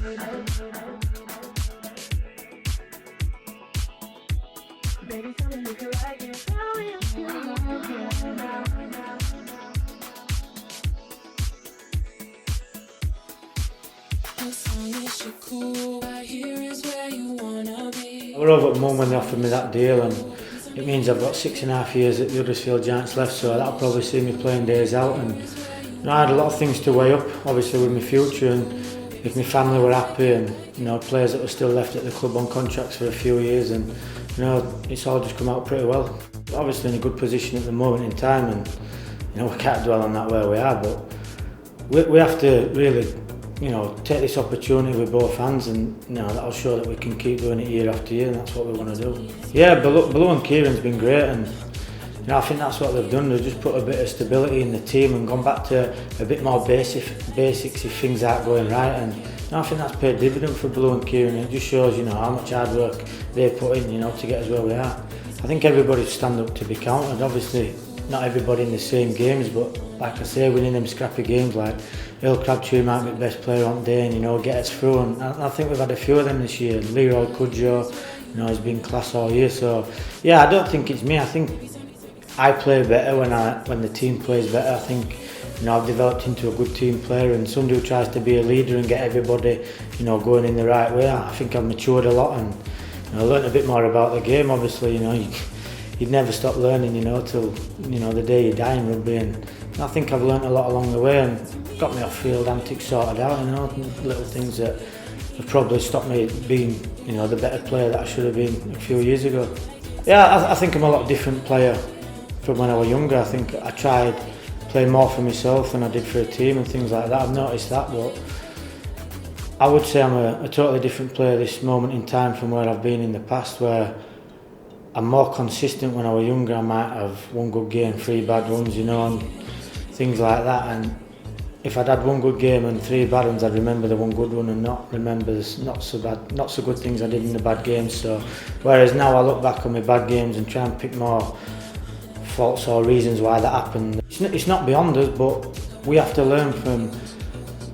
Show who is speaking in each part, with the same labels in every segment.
Speaker 1: Baby, tell me if you like it. Tell me if you like it now.
Speaker 2: We're over at the moment when they offered me that deal, and it means I've got 6.5 years at the Huddersfield Giants left, so that'll probably see me playing days out. And I had a lot of things to weigh up, obviously with my future, and if my family were happy, and players that were still left at the club on contracts for a few years, and it's all just come out pretty well. Obviously in a good position at the moment in time, and we can't dwell on that where we are, but we have to really take this opportunity with both hands, and that'll show that we can keep doing it year after year, and that's what we want to do. Yeah, Below and Kieran's been great, and I think that's what they've done. They've just put a bit of stability in the team and gone back to a bit more basics if things aren't going right, and I think that's paid dividend for Below and Kieran. It just shows how much hard work they put in to get us where we are. I think everybody's stand up to be counted. Obviously not everybody in the same games, but like I say, winning them scrappy games like Earl Crabtree might be the best player on day and get us through, and I think we've had a few of them this year. Leroy Cudjoe, has been class all year, so yeah, I don't think it's me. I think I play better when the team plays better. I think I've developed into a good team player, and somebody who tries to be a leader and get everybody going in the right way. I think I've matured a lot, and I learnt a bit more about the game. Obviously, you'd never stop learning, till the day you die in rugby, and I think I've learnt a lot along the way and got me off field antics sorted out, little things that have probably stopped me being, the better player that I should have been a few years ago. Yeah, I think I'm a lot different player from when I was younger. I think I tried to play more for myself than I did for a team and things like that. I've noticed that, but I would say I'm a totally different player this moment in time from where I've been in the past, where I'm more consistent. When I was younger, I might have one good game, 3 bad ones, and things like that. And if I'd had one good game and 3 bad ones, I'd remember the one good one and not remember the not so good things I did in the bad games. So whereas now I look back on my bad games and try and pick more faults or reasons why that happened. It's not beyond us, but we have to learn from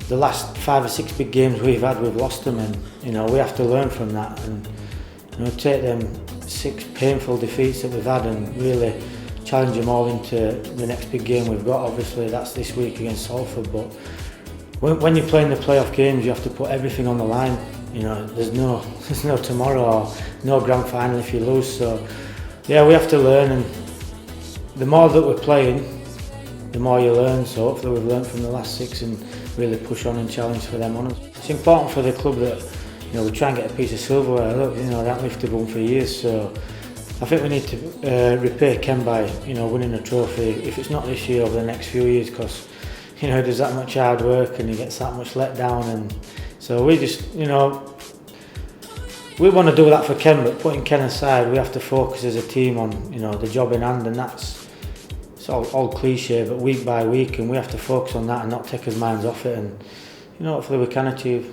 Speaker 2: the last 5 or 6 big games we've had. We've lost them, and we have to learn from that, and take them 6 painful defeats that we've had and really challenge them all into the next big game we've got. Obviously that's this week against Salford, but when you're playing the playoff games, you have to put everything on the line. There's no tomorrow or no grand final if you lose. So yeah, we have to learn, and the more that we're playing, the more you learn. So hopefully we've learned from the last 6 and really push on and challenge for them honours. It's important for the club that we try and get a piece of silverware. Look, they haven't lifted one for years, so I think we need to repay Ken by winning a trophy, if it's not this year, over the next few years, because he does that much hard work and he gets that much let down, and so we just we want to do that for Ken, but putting Ken aside, we have to focus as a team on the job in hand, and it's all cliche, but week by week, and we have to focus on that and not take our minds off it, and hopefully we can achieve